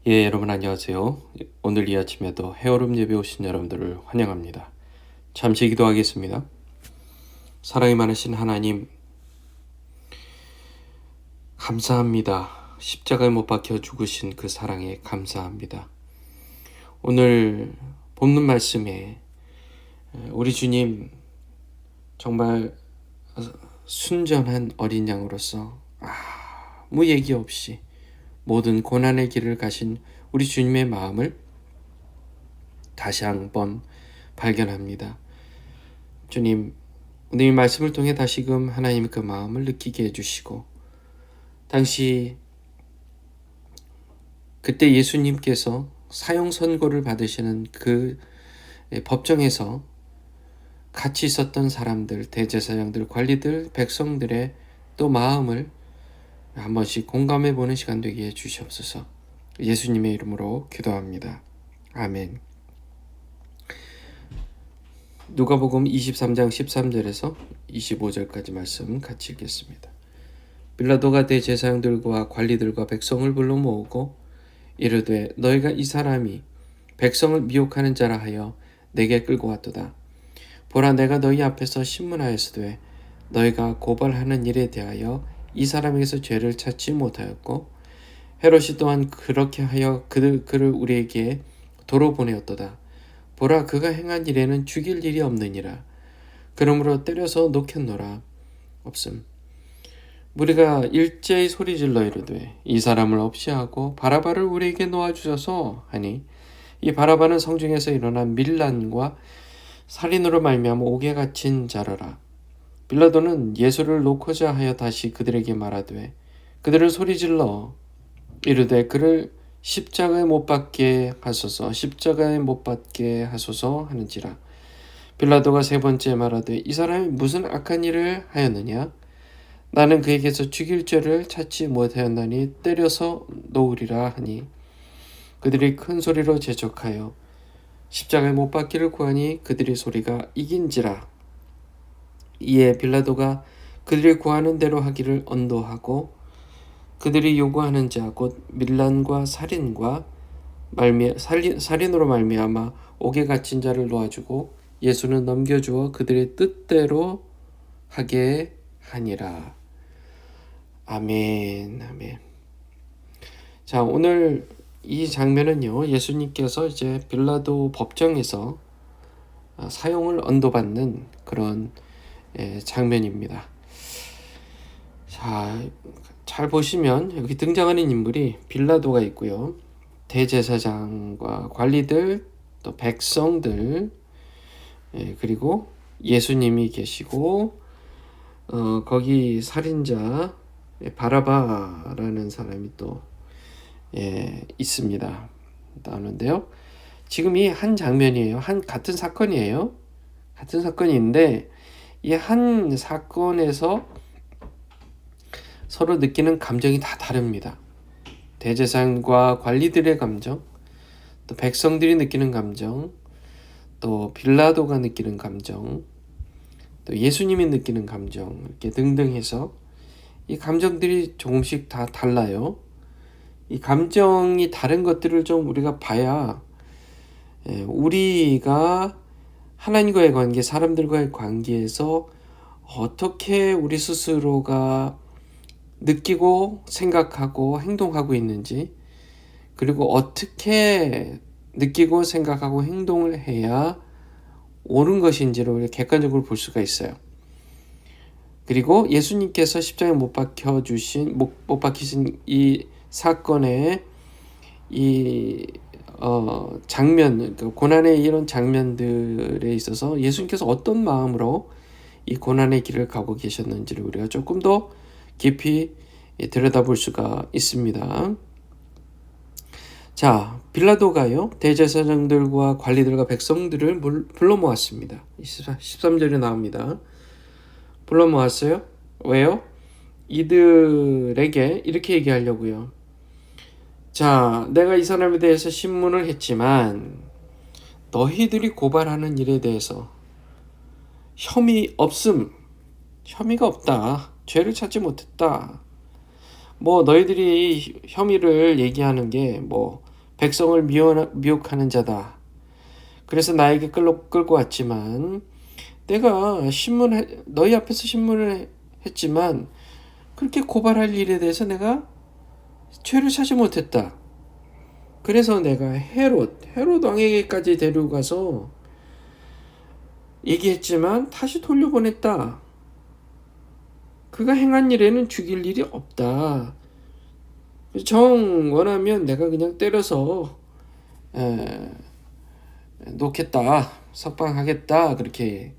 예, 여러분 안녕하세요. 오늘 이 아침에도 헤어룸 예배 오신 여러분들을 환영합니다. 잠시 기도하겠습니다. 사랑이 많으신 하나님, 감사합니다. 십자가에 못 박혀 죽으신 그 사랑에 감사합니다. 오늘 본문 말씀에 우리 주님 정말 순전한 어린 양으로서 아무 얘기 없이 모든 고난의 길을 가신 우리 주님의 마음을 다시 한번 발견합니다. 주님, 오늘 이 말씀을 통해 다시금 하나님 그 마음을 느끼게 해주시고, 당시 그때 예수님께서 사형 선고를 받으시는 그 법정에서 같이 있었던 사람들, 대제사장들, 관리들, 백성들의 또 마음을 한 번씩 공감해 보는 시간 되게 해 주시옵소서. 예수님의 이름으로 기도합니다. 아멘. 누가복음 23장 13절에서 25절까지 말씀 같이 읽겠습니다. 빌라도가 대제사장들과 관리들과 백성을 불러 모으고 이르되 너희가 이 사람이 백성을 미혹하는 자라 하여 내게 끌고 왔도다. 보라, 내가 너희 앞에서 신문하였으되 너희가 고발하는 일에 대하여 이 사람에게서 죄를 찾지 못하였고 헤롯이 또한 그렇게 하여 그를 우리에게 도로 보내었도다. 보라, 그가 행한 일에는 죽일 일이 없느니라. 그러므로 때려서 놓겠노라. 없음. 우리가 일제히 소리질러 이르되 이 사람을 없이 하고 바라바를 우리에게 놓아주소서 하니, 이 바라바는 성중에서 일어난 밀란과 살인으로 말미암아 옥에 갇힌 자라라. 빌라도는 예수를 놓고자 하여 다시 그들에게 말하되 그들을 소리질러 이르되 그를 십자가에 못 박게 하소서, 십자가에 못 박게 하소서 하는지라. 빌라도가 세 번째 말하되 이 사람이 무슨 악한 일을 하였느냐? 나는 그에게서 죽일 죄를 찾지 못하였나니 때려서 놓으리라 하니, 그들이 큰 소리로 재촉하여 십자가에 못 박기를 구하니 그들의 소리가 이긴지라. 이에 빌라도가 그들이 구하는 대로 하기를 언도하고 그들이 요구하는 자 곧 밀란과 살인으로 말미암아 옥에 갇힌 자를 놓아주고 예수는 넘겨주어 그들의 뜻대로 하게 하니라. 아멘, 아멘. 자, 오늘 이 장면은요, 예수님께서 이제 빌라도 법정에서 사형을 언도받는 그런 장면입니다. 자, 잘 보시면 여기 등장하는 인물이 빌라도가 있고요, 대제사장과 관리들, 또 백성들, 그리고 예수님이 계시고 거기 살인자 바라바라는 사람이 또 있습니다. 나오는데요. 지금 이 한 장면이에요. 같은 사건이에요. 같은 사건인데 이 한 사건에서 서로 느끼는 감정이 다 다릅니다. 대제사장과 관리들의 감정, 또 백성들이 느끼는 감정, 또 빌라도가 느끼는 감정, 또 예수님이 느끼는 감정, 이렇게 등등 해서 이 감정들이 조금씩 다 달라요. 이 감정이 다른 것들을 좀 우리가 봐야 우리가 하나님과의 관계, 사람들과의 관계에서 어떻게 우리 스스로가 느끼고 생각하고 행동하고 있는지, 그리고 어떻게 느끼고 생각하고 행동을 해야 옳은 것인지를 우리가 객관적으로 볼 수가 있어요. 그리고 예수님께서 십자가에 못 박히신 이 사건의 이 장면, 고난의 이런 장면들에 있어서 예수님께서 어떤 마음으로 이 고난의 길을 가고 계셨는지를 우리가 조금 더 깊이 들여다볼 수가 있습니다. 자, 빌라도가요, 대제사장들과 관리들과 백성들을 불러 모았습니다. 13절에 나옵니다. 불러 모았어요. 왜요? 이들에게 이렇게 얘기하려고요. 자, 내가 이 사람에 대해서 신문을 했지만 너희들이 고발하는 일에 대해서 혐의가 없다. 죄를 찾지 못했다. 뭐 너희들이 혐의를 얘기하는 게 뭐 백성을 미혹하는 자다. 그래서 나에게 끌고 왔지만 내가 너희 앞에서 신문을 했지만 그렇게 고발할 일에 대해서 내가 죄를 찾지 못했다. 그래서 내가 헤롯 왕에게까지 데려가서 얘기했지만 다시 돌려보냈다. 그가 행한 일에는 죽일 일이 없다. 정 원하면 내가 그냥 때려서 놓겠다, 석방하겠다, 그렇게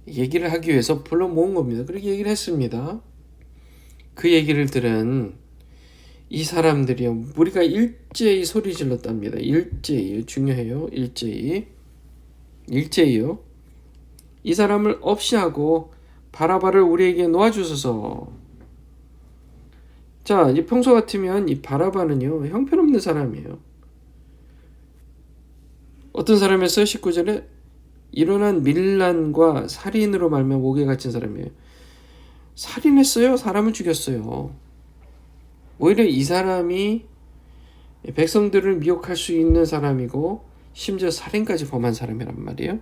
얘기를 하기 위해서 불러 모은 겁니다. 그렇게 얘기를 했습니다. 그 얘기를 들은 이 사람들이요, 우리가 일제히 소리 질렀답니다. 일제히, 중요해요. 일제히요. 이 사람을 없이 하고 바라바를 우리에게 놓아주소서. 자, 이 평소 같으면 이 바라바는요, 형편없는 사람이에요. 어떤 사람이었어요? 19절에 일어난 밀란과 살인으로 말미암아 목에 갇힌 사람이에요. 살인했어요? 사람을 죽였어요. 오히려 이 사람이 백성들을 미혹할 수 있는 사람이고 심지어 살인까지 범한 사람이란 말이에요.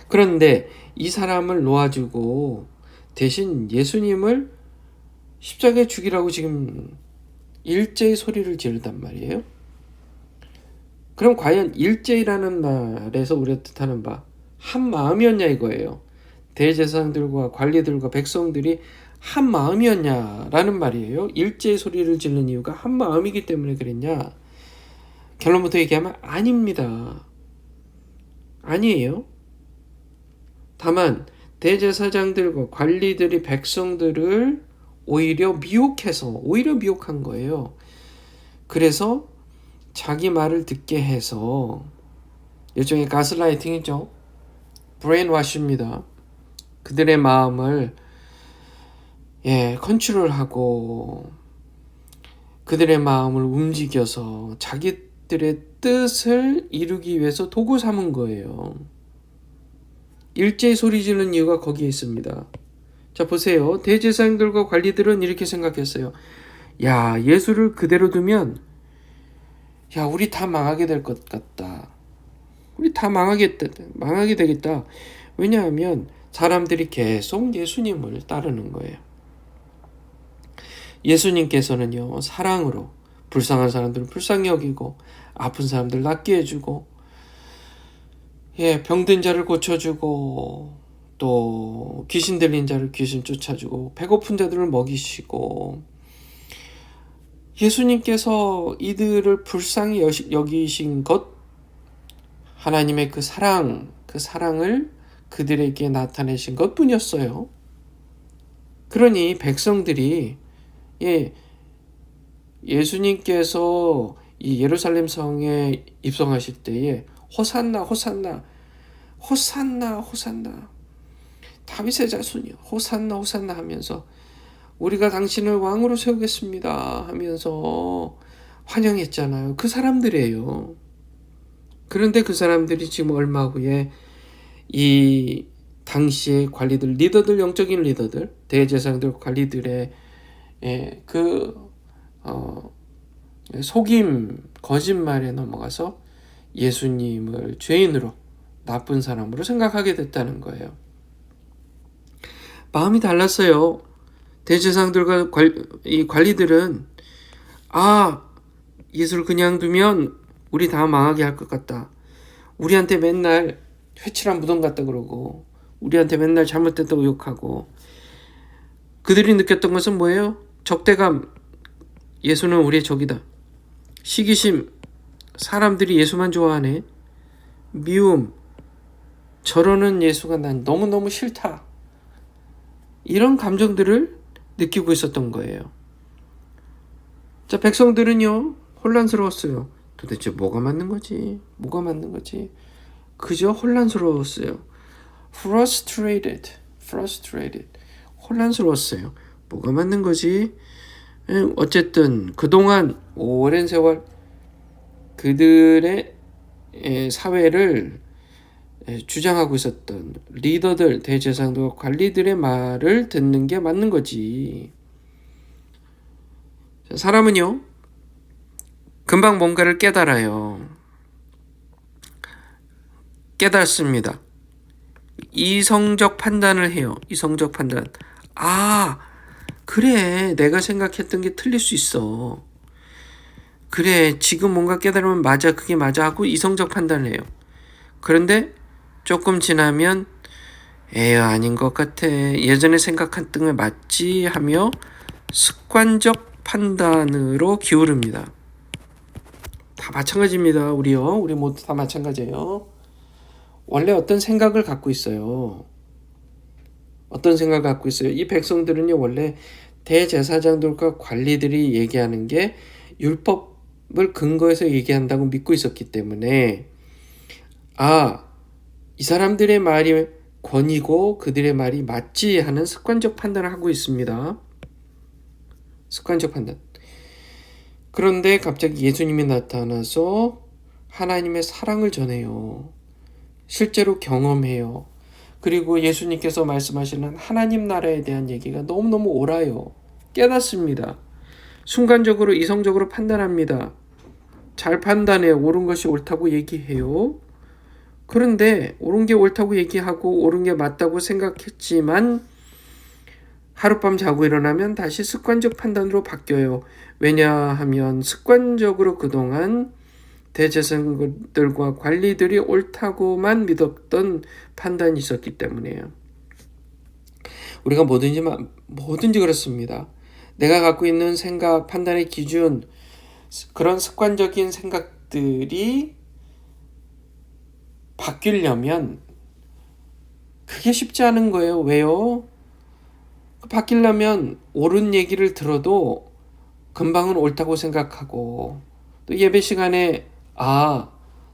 그런데 이 사람을 놓아주고 대신 예수님을 십자가에 죽이라고 지금 일제히 소리를 지르단 말이에요. 그럼 과연 일제히라는 말에서 우리가 뜻하는 바 한 마음이었냐 이거예요. 대제사장들과 관리들과 백성들이 한 마음이었냐라는 말이에요. 일제히 소리를 지르는 이유가 한 마음이기 때문에 그랬냐? 결론부터 얘기하면 아닙니다. 아니에요. 다만 대제사장들과 관리들이 백성들을 오히려 미혹한 거예요. 그래서 자기 말을 듣게 해서 일종의 가스라이팅이죠. 브레인워시입니다. 그들의 마음을 컨트롤하고 그들의 마음을 움직여서 자기들의 뜻을 이루기 위해서 도구 삼은 거예요. 일제히 소리 지르는 이유가 거기에 있습니다. 자, 보세요. 대제사장들과 관리들은 이렇게 생각했어요. 야, 예수를 그대로 두면 우리 다 망하게 될 것 같다. 우리 다 망하게 되겠다. 왜냐하면 사람들이 계속 예수님을 따르는 거예요. 예수님께서는요, 사랑으로 불쌍한 사람들을 불쌍히 여기고 아픈 사람들 낫게 해주고 병든 자를 고쳐주고 또 귀신 들린 자를 귀신 쫓아주고 배고픈 자들을 먹이시고 예수님께서 이들을 불쌍히 여기신 것, 하나님의 그 사랑을 그들에게 나타내신 것뿐이었어요. 그러니 백성들이 예수님께서 이 예루살렘 성에 입성하실 때에 호산나 다윗의 자손이요, 호산나 하면서 우리가 당신을 왕으로 세우겠습니다 하면서 환영했잖아요. 그 사람들이에요. 그런데 그 사람들이 지금 얼마 후에 이 당시의 관리들, 영적인 리더들, 대제사장들, 관리들의 속임, 거짓말에 넘어가서 예수님을 죄인으로, 나쁜 사람으로 생각하게 됐다는 거예요. 마음이 달랐어요. 대제사장들과 이 관리들은 예수를 그냥 두면 우리 다 망하게 할 것 같다. 우리한테 맨날 회칠한 무덤 같다 그러고 우리한테 맨날 잘못됐다고 욕하고, 그들이 느꼈던 것은 뭐예요? 적대감, 예수는 우리의 적이다. 시기심, 사람들이 예수만 좋아하네. 미움, 저러는 예수가 난 너무너무 싫다. 이런 감정들을 느끼고 있었던 거예요. 자, 백성들은요, 혼란스러웠어요. 도대체 뭐가 맞는 거지? 그저 혼란스러웠어요. frustrated. 혼란스러웠어요. 뭐가 맞는 거지? 어쨌든 그동안 오랜 세월 그들의 사회를 주장하고 있었던 리더들, 대제사장들, 관리들의 말을 듣는 게 맞는 거지. 사람은요, 금방 뭔가를 깨달아요. 깨닫습니다. 이성적 판단을 해요. 이성적 판단. 아, 그래. 내가 생각했던 게 틀릴 수 있어. 그래. 지금 뭔가 깨달으면 맞아. 그게 맞아 하고 이성적 판단을 해요. 그런데 조금 지나면 아닌 것 같아. 예전에 생각했던 게 맞지 하며 습관적 판단으로 기울입니다. 다 마찬가지입니다. 우리요. 우리 모두 다 마찬가지예요. 원래 어떤 생각을 갖고 있어요. 어떤 생각을 갖고 있어요. 이 백성들은요, 원래 대제사장들과 관리들이 얘기하는 게 율법을 근거해서 얘기한다고 믿고 있었기 때문에, 이 사람들의 말이 권위고 그들의 말이 맞지 하는 습관적 판단을 하고 있습니다. 습관적 판단. 그런데 갑자기 예수님이 나타나서 하나님의 사랑을 전해요. 실제로 경험해요. 그리고 예수님께서 말씀하시는 하나님 나라에 대한 얘기가 너무너무 옳아요. 깨닫습니다. 순간적으로 이성적으로 판단합니다. 잘 판단해요. 옳은 것이 옳다고 얘기해요. 그런데 옳은 게 옳다고 얘기하고 옳은 게 맞다고 생각했지만 하룻밤 자고 일어나면 다시 습관적 판단으로 바뀌어요. 왜냐하면 습관적으로 그동안 대제사장들과 관리들이 옳다고만 믿었던 판단이 있었기 때문이에요. 우리가 뭐든지 그렇습니다. 내가 갖고 있는 생각, 판단의 기준, 그런 습관적인 생각들이 바뀌려면 그게 쉽지 않은 거예요. 왜요? 바뀌려면 옳은 얘기를 들어도 금방은 옳다고 생각하고, 또 예배 시간에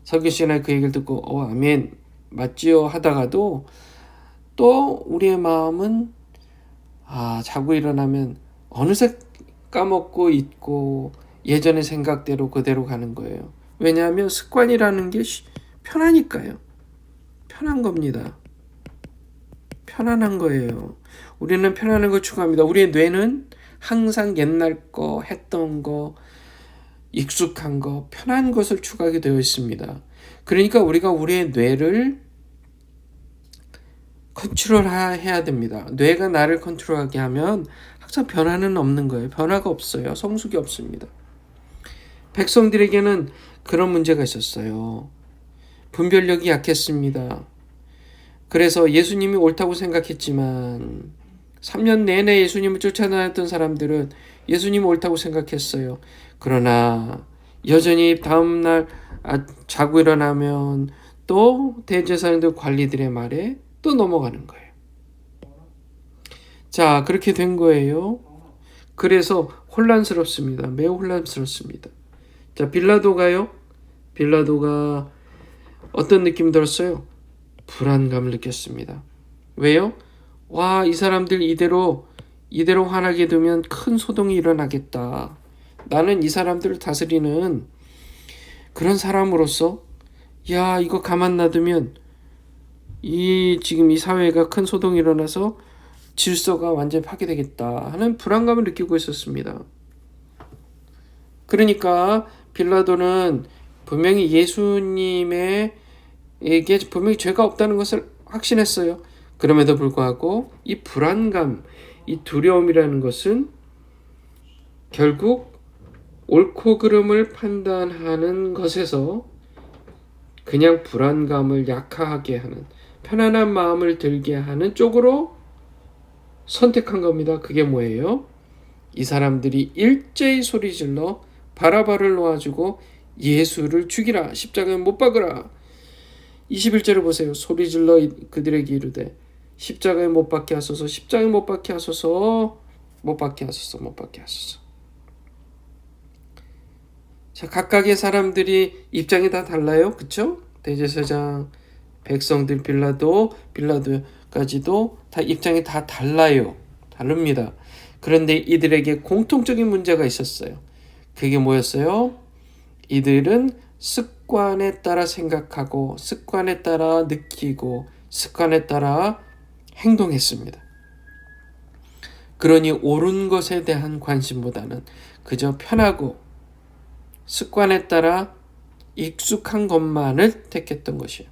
설교 시간에 그 얘기를 듣고 아멘 맞지요 하다가도 또 우리의 마음은 자고 일어나면 어느새 까먹고 있고 예전의 생각대로 그대로 가는 거예요. 왜냐하면 습관이라는 게 편하니까요. 편한 겁니다. 편안한 거예요. 우리는 편안한 걸 추구합니다. 우리의 뇌는 항상 옛날 거, 했던 거, 익숙한 거, 편한 것을 추구하게 되어 있습니다. 그러니까 우리가 우리의 뇌를 컨트롤해야 됩니다. 뇌가 나를 컨트롤하게 하면 항상 변화는 없는 거예요. 변화가 없어요. 성숙이 없습니다. 백성들에게는 그런 문제가 있었어요. 분별력이 약했습니다. 그래서 예수님이 옳다고 생각했지만 3년 내내 예수님을 쫓아다녔던 사람들은 예수님이 옳다고 생각했어요. 그러나 여전히 다음날 자고 일어나면 또 대제사장들 관리들의 말에 또 넘어가는 거예요. 자, 그렇게 된 거예요. 그래서 혼란스럽습니다. 매우 혼란스럽습니다. 자, 빌라도가 어떤 느낌 들었어요? 불안감을 느꼈습니다. 왜요? 이 사람들 이대로 화나게 되면 큰 소동이 일어나겠다. 나는 이 사람들을 다스리는 그런 사람으로서 이거 가만 놔두면 지금 이 사회가 큰 소동이 일어나서 질서가 완전히 파괴되겠다 하는 불안감을 느끼고 있었습니다. 그러니까 빌라도는 분명히 예수님에게 분명히 죄가 없다는 것을 확신했어요. 그럼에도 불구하고 이 불안감, 이 두려움이라는 것은 결국 옳고 그름을 판단하는 것에서 그냥 불안감을 약화하게 하는, 편안한 마음을 들게 하는 쪽으로 선택한 겁니다. 그게 뭐예요? 이 사람들이 일제히 소리질러 바라바를 놓아주고 예수를 죽이라, 십자가에 못 박으라. 21절을 보세요. 소리질러 그들에게 이르되 십자가에 못 박게 하소서, 십자가에 못 박게 하소서, 못 박게 하소서, 못 박게 하소서. 자, 각각의 사람들이 입장이 다 달라요. 그쵸? 대제사장, 백성들, 빌라도까지도 다 입장이 다 달라요. 다릅니다. 그런데 이들에게 공통적인 문제가 있었어요. 그게 뭐였어요? 이들은 습관에 따라 생각하고 습관에 따라 느끼고 습관에 따라 행동했습니다. 그러니 옳은 것에 대한 관심보다는 그저 편하고 습관에 따라 익숙한 것만을 택했던 것이에요.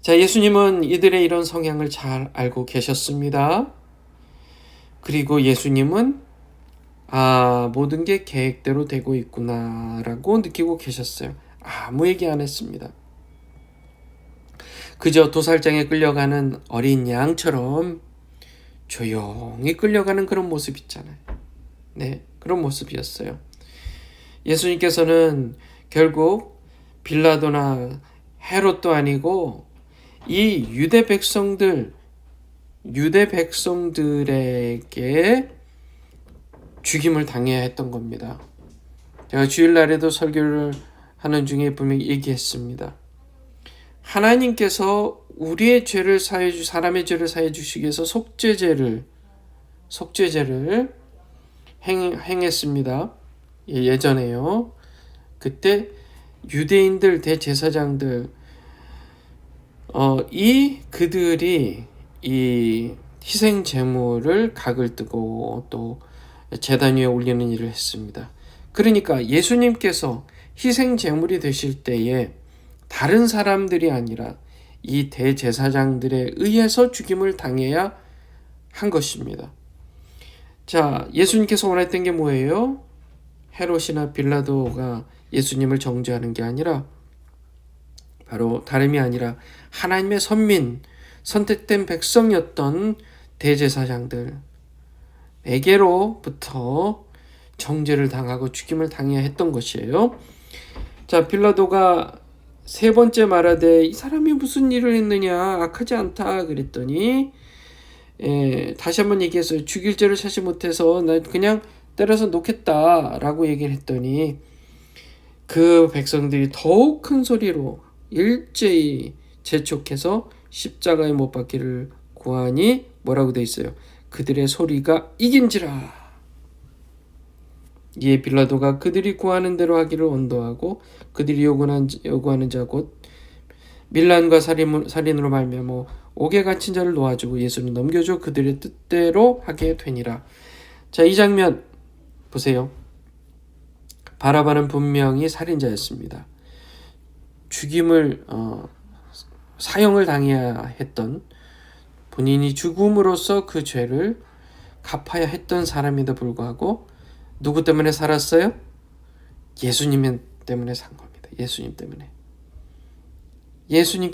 자, 예수님은 이들의 이런 성향을 잘 알고 계셨습니다. 그리고 예수님은 모든 게 계획대로 되고 있구나라고 느끼고 계셨어요. 아무 얘기 안 했습니다. 그저 도살장에 끌려가는 어린 양처럼 조용히 끌려가는 그런 모습 있잖아요. 네, 그런 모습이었어요. 예수님께서는 결국 빌라도나 헤롯도 아니고 이 유대 백성들에게 죽임을 당해야 했던 겁니다. 제가 주일날에도 설교를 하는 중에 분명히 얘기했습니다. 하나님께서 우리의 죄를 사람의 죄를 사해 주시기 위해서 속죄제를 행했습니다. 예전에요. 그때 유대인들 대제사장들 그들이 이 희생 제물을 각을 뜨고 또 제단 위에 올리는 일을 했습니다. 그러니까 예수님께서 희생 제물이 되실 때에 다른 사람들이 아니라 이 대제사장들에 의해서 죽임을 당해야 한 것입니다. 자, 예수님께서 원했던 게 뭐예요? 헤롯이나 빌라도가 예수님을 정죄하는 게 아니라 바로 다름이 아니라 하나님의 선택된 백성이었던 대제사장들에게로부터 정죄를 당하고 죽임을 당해야 했던 것이에요. 자, 빌라도가 세 번째 말하되 이 사람이 무슨 일을 했느냐, 악하지 않다 그랬더니 다시 한번 얘기했어요. 죽일 죄를 찾지 못해서 나 그냥 때려서 놓겠다라고 얘기를 했더니 그 백성들이 더욱 큰 소리로 일제히 재촉해서 십자가에 못 박기를 구하니 뭐라고 돼 있어요? 그들의 소리가 이긴지라. 이에 빌라도가 그들이 구하는 대로 하기를 원도하고 그들이 요구하는 자 곧 밀란과 살인으로 말미암아 옥에 갇힌 자를 놓아주고 예수를 넘겨줘 그들의 뜻대로 하게 되니라. 자, 이 장면 보세요. 바라바는 분명히 살인자였습니다. 죽임을 사형을 당해야 했던, 본인이 죽음으로써 그 죄를 갚아야 했던 사람에도 불구하고 누구 때문에 살았어요? 예수님 때문에 산 겁니다. 예수님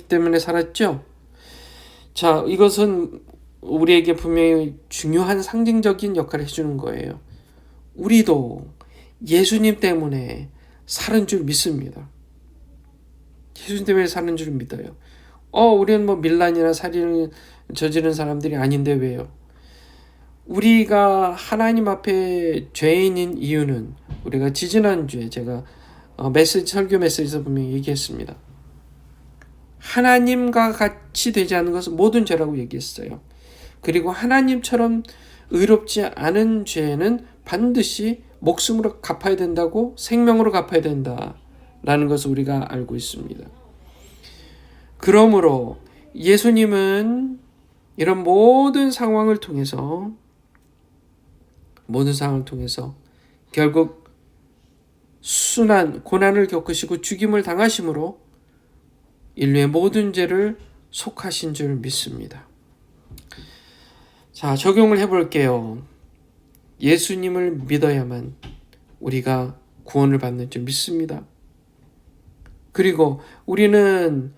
때문에 살았죠? 자, 이것은 우리에게 분명히 중요한 상징적인 역할을 해주는 거예요. 우리도 예수님 때문에 사는 줄 믿습니다. 예수님 때문에 사는 줄 믿어요. 우리는 뭐 밀란이나 살인을 저지른 사람들이 아닌데 왜요? 우리가 하나님 앞에 죄인인 이유는 우리가 지지난주에 제가 설교 메시지에서 분명히 얘기했습니다. 하나님과 같이 되지 않는 것은 모든 죄라고 얘기했어요. 그리고 하나님처럼 의롭지 않은 죄는 반드시 목숨으로 갚아야 된다고, 생명으로 갚아야 된다라는 것을 우리가 알고 있습니다. 그러므로 예수님은 이런 모든 상황을 통해서 결국 고난을 겪으시고 죽임을 당하심으로 인류의 모든 죄를 속하신 줄 믿습니다. 자, 적용을 해볼게요. 예수님을 믿어야만 우리가 구원을 받는 줄 믿습니다. 그리고 우리는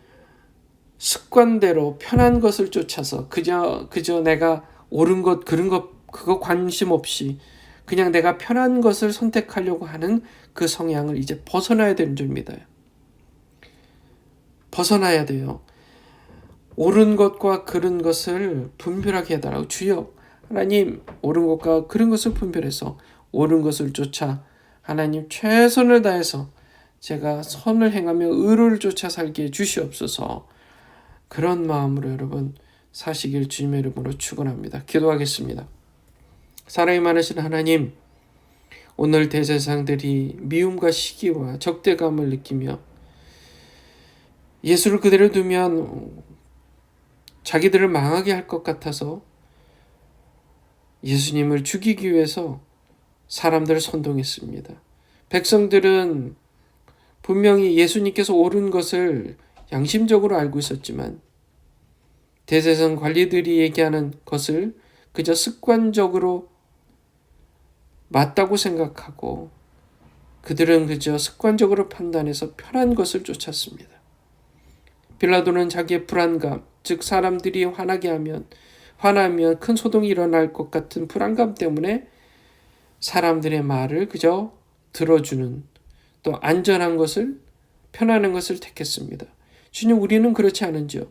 습관대로 편한 것을 쫓아서 그저 내가 옳은 것, 그른 것, 그거 관심 없이 그냥 내가 편한 것을 선택하려고 하는 그 성향을 이제 벗어나야 되는 줄 믿어요. 벗어나야 돼요. 옳은 것과 그른 것을 분별하게 해달라고. 주여, 하나님, 옳은 것과 그른 것을 분별해서 옳은 것을 쫓아 하나님 최선을 다해서 제가 선을 행하며 의를 쫓아 살게 주시옵소서. 그런 마음으로 여러분 사시길 주님의 이름으로 축원합니다. 기도하겠습니다. 사랑이 많으신 하나님, 오늘 대제사장들이 미움과 시기와 적대감을 느끼며 예수를 그대로 두면 자기들을 망하게 할 것 같아서 예수님을 죽이기 위해서 사람들을 선동했습니다. 백성들은 분명히 예수님께서 옳은 것을 양심적으로 알고 있었지만 대제사장 관리들이 얘기하는 것을 그저 습관적으로 맞다고 생각하고 그들은 그저 습관적으로 판단해서 편한 것을 쫓았습니다. 빌라도는 자기의 불안감, 즉 사람들이 화나면 큰 소동이 일어날 것 같은 불안감 때문에 사람들의 말을 그저 들어주는, 또 안전한 것을, 편안한 것을 택했습니다. 주님, 우리는 그렇지 않은지요?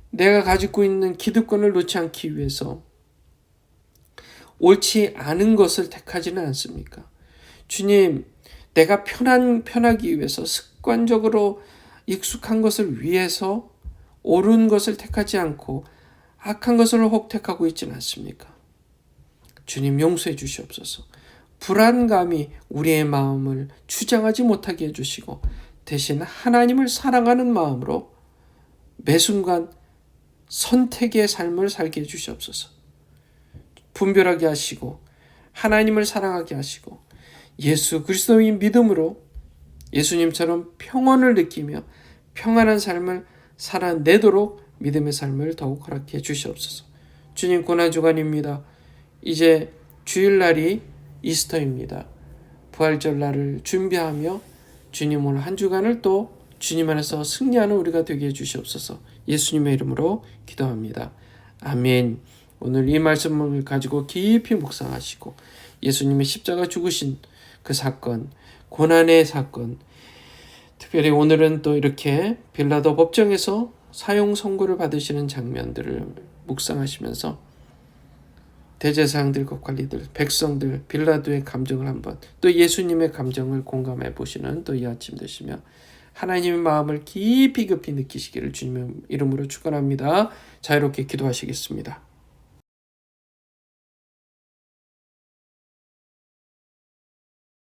내가 가지고 있는 기득권을 놓지 않기 위해서 옳지 않은 것을 택하지는 않습니까? 주님, 내가 편하기 위해서 습관적으로 익숙한 것을 위해서 옳은 것을 택하지 않고 악한 것을 혹 택하고 있지는 않습니까? 주님, 용서해 주시옵소서. 불안감이 우리의 마음을 주장하지 못하게 해주시고 대신 하나님을 사랑하는 마음으로 매 순간 선택의 삶을 살게 해주시옵소서. 분별하게 하시고 하나님을 사랑하게 하시고 예수 그리스도인 믿음으로 예수님처럼 평온을 느끼며 평안한 삶을 살아내도록 믿음의 삶을 더욱 허락해 주시옵소서. 주님, 고난주간입니다. 이제 주일날이 이스터입니다. 부활절 날을 준비하며 주님 오늘 한 주간을 또 주님 안에서 승리하는 우리가 되게 해주시옵소서. 예수님의 이름으로 기도합니다. 아멘. 오늘 이 말씀을 가지고 깊이 묵상하시고 예수님의 십자가 죽으신 그 사건, 고난의 사건, 특별히 오늘은 또 이렇게 빌라도 법정에서 사형 선고를 받으시는 장면들을 묵상하시면서 대제사장들과 관리들, 백성들, 빌라도의 감정을 한번, 또 예수님의 감정을 공감해 보시는 또 이 아침 되시며 하나님의 마음을 깊이 느끼시기를 주님의 이름으로 축원합니다. 자유롭게 기도하시겠습니다.